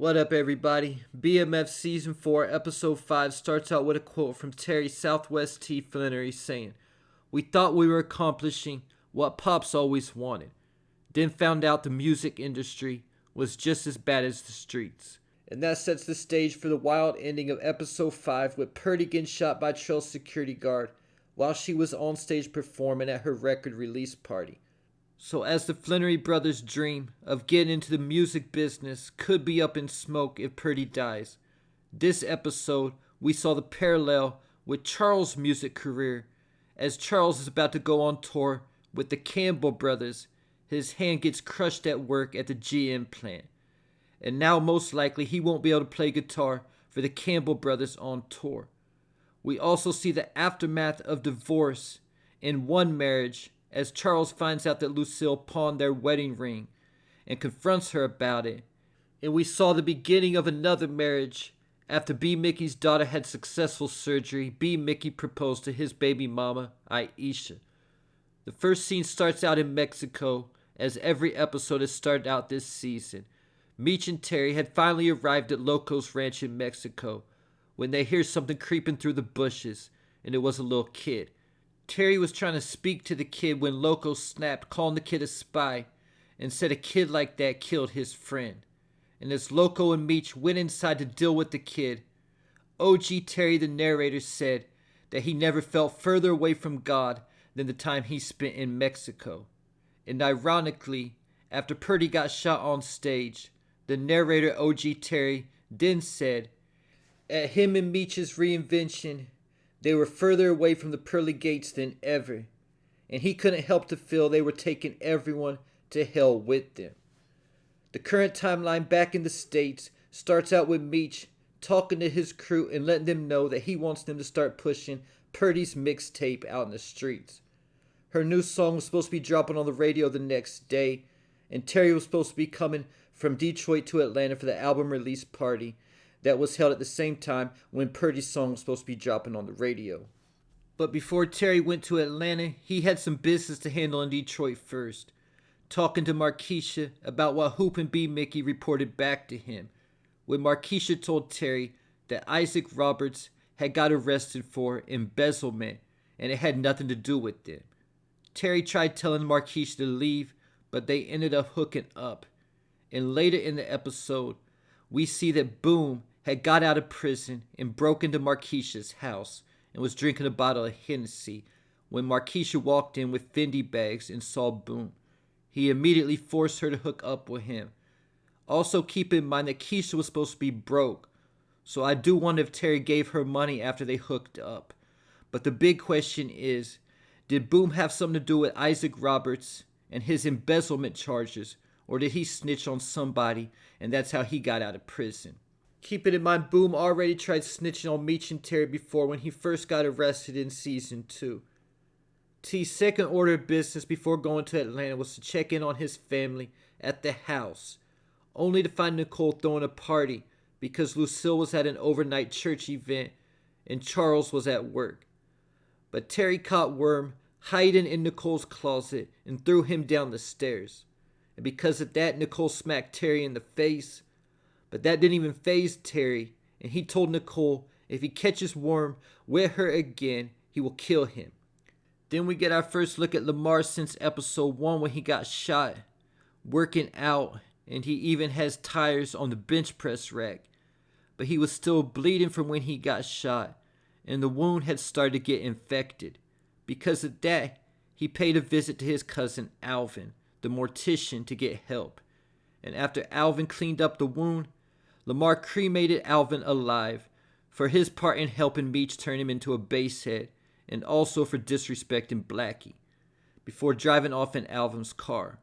What up, everybody? BMF Season 4, Episode 5 starts out with a quote from Terry Southwest T. Flannery saying, "We thought we were accomplishing what Pops always wanted, then found out the music industry was just as bad as the streets." And that sets the stage for the wild ending of Episode 5 with Purdy getting shot by Trail's security guard while she was on stage performing at her record release party. So as the Flannery brothers' dream of getting into the music business could be up in smoke if Purdy dies, this episode we saw the parallel with Charles' music career. As Charles is about to go on tour with the Campbell brothers, his hand gets crushed at work at the GM plant. And now most likely he won't be able to play guitar for the Campbell brothers on tour. We also see the aftermath of divorce in one marriage as Charles finds out that Lucille pawned their wedding ring and confronts her about it. And we saw the beginning of another marriage. After B. Mickey's daughter had successful surgery, B. Mickey proposed to his baby mama, Aisha. The first scene starts out in Mexico, as every episode has started out this season. Meech and Terry had finally arrived at Loco's ranch in Mexico when they hear something creeping through the bushes, and it was a little kid. Terry was trying to speak to the kid when Loco snapped, calling the kid a spy, and said a kid like that killed his friend. And as Loco and Meech went inside to deal with the kid, OG Terry, the narrator, said that he never felt further away from God than the time he spent in Mexico. And ironically, after Purdy got shot on stage, the narrator OG Terry then said, at him and Meech's reinvention, they were further away from the pearly gates than ever, and he couldn't help to feel they were taking everyone to hell with them. The current timeline back in the States starts out with Meech talking to his crew and letting them know that he wants them to start pushing Purdy's mixtape out in the streets. Her new song was supposed to be dropping on the radio the next day, and Terry was supposed to be coming from Detroit to Atlanta for the album release party that was held at the same time when Purdy's song was supposed to be dropping on the radio. But before Terry went to Atlanta, he had some business to handle in Detroit first, talking to Markeisha about what Hoop and B. Mickey reported back to him, when Markeisha told Terry that Isaac Roberts had got arrested for embezzlement and it had nothing to do with them. Terry tried telling Markeisha to leave, but they ended up hooking up. And later in the episode, we see that Boom had got out of prison and broke into Markeisha's house and was drinking a bottle of Hennessy when Markeisha walked in with Fendi bags and saw Boom. He immediately forced her to hook up with him. Also keep in mind that Keisha was supposed to be broke, so I do wonder if Terry gave her money after they hooked up. But the big question is, did Boom have something to do with Isaac Roberts and his embezzlement charges, or did he snitch on somebody and that's how he got out of prison? Keeping in mind, Boom already tried snitching on Meech and Terry before when he first got arrested in Season 2. T's second order of business before going to Atlanta was to check in on his family at the house, only to find Nicole throwing a party because Lucille was at an overnight church event and Charles was at work. But Terry caught Worm hiding in Nicole's closet and threw him down the stairs. And because of that, Nicole smacked Terry in the face. But that didn't even faze Terry, and he told Nicole if he catches Worm with her again, he will kill him. Then we get our first look at Lamar since episode 1 when he got shot, working out, and he even has tires on the bench press rack. But he was still bleeding from when he got shot, and the wound had started to get infected. Because of that, he paid a visit to his cousin Alvin, the mortician, to get help. And after Alvin cleaned up the wound, Lamar cremated Alvin alive for his part in helping Meech turn him into a basshead and also for disrespecting Blackie before driving off in Alvin's car.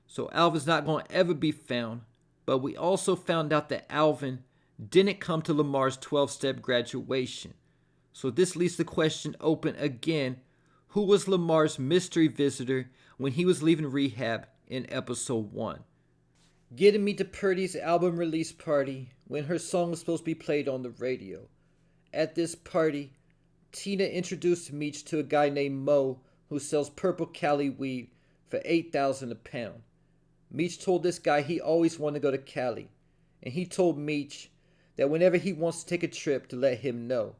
So Alvin's not going to ever be found, but we also found out that Alvin didn't come to Lamar's 12-step graduation. So this leaves the question open again, who was Lamar's mystery visitor when he was leaving rehab in episode 1? Getting me to Purdy's album release party when her song was supposed to be played on the radio. At this party, Tina introduced Meech to a guy named Mo who sells purple Cali weed for $8,000 a pound. Meech told this guy he always wanted to go to Cali, and he told Meech that whenever he wants to take a trip to let him know.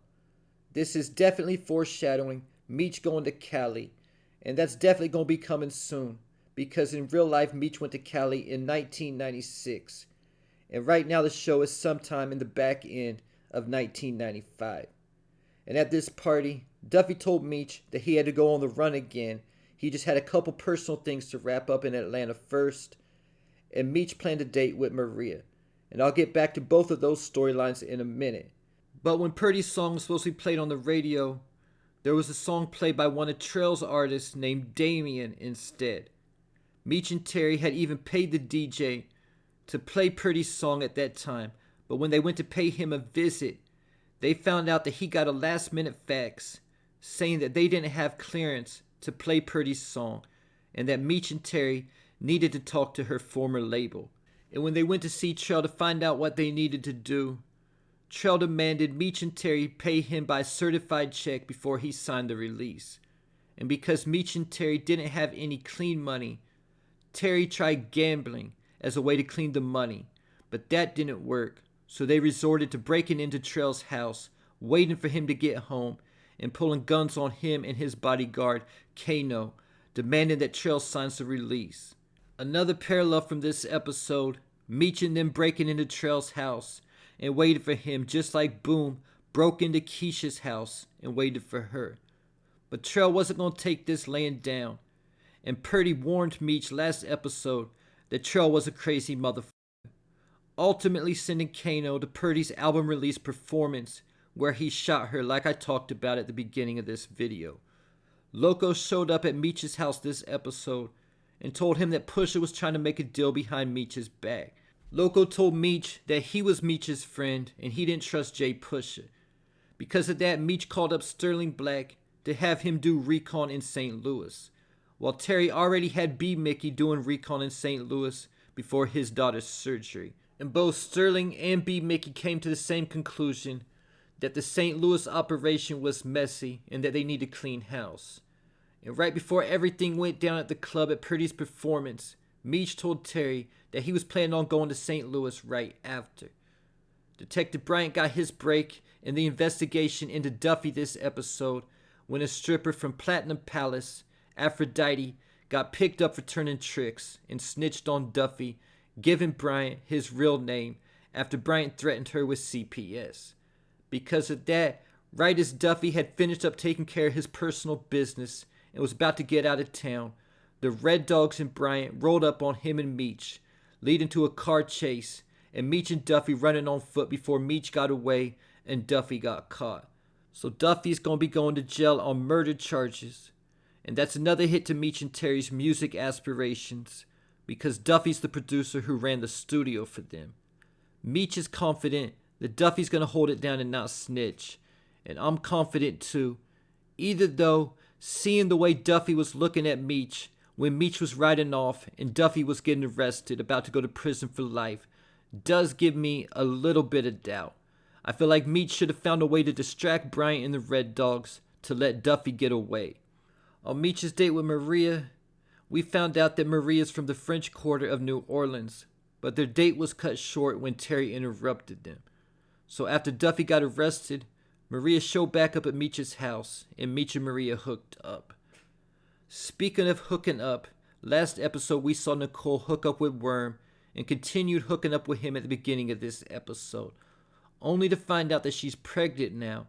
This is definitely foreshadowing Meech going to Cali, and that's definitely going to be coming soon, because in real life Meech went to Cali in 1996, and right now the show is sometime in the back end of 1995. And at this party, Duffy told Meech that he had to go on the run again. He just had a couple personal things to wrap up in Atlanta first, and Meech planned a date with Maria. And I'll get back to both of those storylines in a minute. But when Purdy's song was supposed to be played on the radio, there was a song played by one of Trail's artists named Damien instead. Meech and Terry had even paid the DJ to play Purdy's song at that time, but when they went to pay him a visit, they found out that he got a last-minute fax saying that they didn't have clearance to play Purdy's song and that Meech and Terry needed to talk to her former label. And when they went to see Trail to find out what they needed to do, Trail demanded Meech and Terry pay him by certified check before he signed the release. And because Meech and Terry didn't have any clean money, Terry tried gambling as a way to clean the money, but that didn't work. So they resorted to breaking into Trail's house, waiting for him to get home, and pulling guns on him and his bodyguard, Kano, demanding that Trail signs the release. Another parallel from this episode, Meech and them breaking into Trail's house and waited for him, just like Boom broke into Keisha's house and waited for her. But Trail wasn't going to take this laying down, and Purdy warned Meech last episode that Trail was a crazy motherfucker, ultimately sending Kano to Purdy's album release performance where he shot her like I talked about at the beginning of this video. Loco showed up at Meech's house this episode and told him that Pusha was trying to make a deal behind Meech's back. Loco told Meech that he was Meech's friend and he didn't trust Jay Pusha. Because of that, Meech called up Sterling Black to have him do recon in St. Louis, while Terry already had B. Mickey doing recon in St. Louis before his daughter's surgery. And both Sterling and B. Mickey came to the same conclusion, that the St. Louis operation was messy and that they needed a clean house. And right before everything went down at the club at Purdy's performance, Meech told Terry that he was planning on going to St. Louis right after. Detective Bryant got his break in the investigation into Duffy this episode when a stripper from Platinum Palace, Aphrodite, got picked up for turning tricks and snitched on Duffy, giving Bryant his real name after Bryant threatened her with CPS. Because of that, right as Duffy had finished up taking care of his personal business and was about to get out of town, the Red Dogs and Bryant rolled up on him and Meech, leading to a car chase, and Meech and Duffy running on foot before Meech got away and Duffy got caught. So Duffy's gonna be going to jail on murder charges, and that's another hit to Meech and Terry's music aspirations, because Duffy's the producer who ran the studio for them. Meech is confident that Duffy's gonna hold it down and not snitch, and I'm confident too. Either though, seeing the way Duffy was looking at Meech when Meech was riding off and Duffy was getting arrested, about to go to prison for life, does give me a little bit of doubt. I feel like Meech should have found a way to distract Bryant and the Red Dogs to let Duffy get away. On Meech's date with Maria, we found out that Maria is from the French Quarter of New Orleans, but their date was cut short when Terry interrupted them. So after Duffy got arrested, Maria showed back up at Meech's house, and Meech and Maria hooked up. Speaking of hooking up, last episode we saw Nicole hook up with Worm and continued hooking up with him at the beginning of this episode, only to find out that she's pregnant now.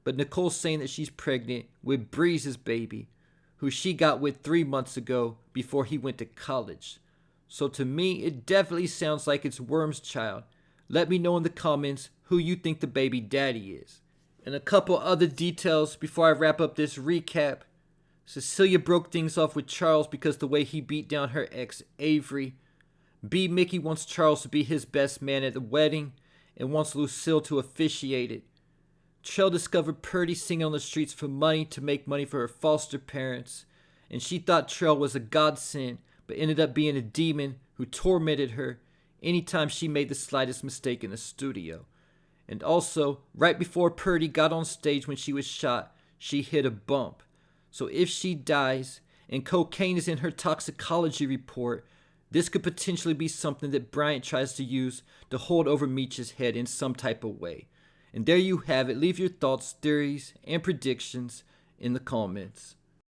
But Nicole's saying that she's pregnant with Breeze's baby, who she got with 3 months ago before he went to college. So to me, it definitely sounds like it's Worm's child. Let me know in the comments who you think the baby daddy is. And a couple other details before I wrap up this recap. Cecilia broke things off with Charles because the way he beat down her ex, Avery. B. Mickey wants Charles to be his best man at the wedding and wants Lucille to officiate it. Trell discovered Purdy singing on the streets for money to make money for her foster parents, and she thought Trell was a godsend, but ended up being a demon who tormented her anytime she made the slightest mistake in the studio. And also, right before Purdy got on stage when she was shot, she hit a bump. So if she dies, and cocaine is in her toxicology report, This could potentially be something that Bryant tries to use to hold over Meech's head in some type of way. And there you have it. Leave your thoughts, theories, and predictions in the comments.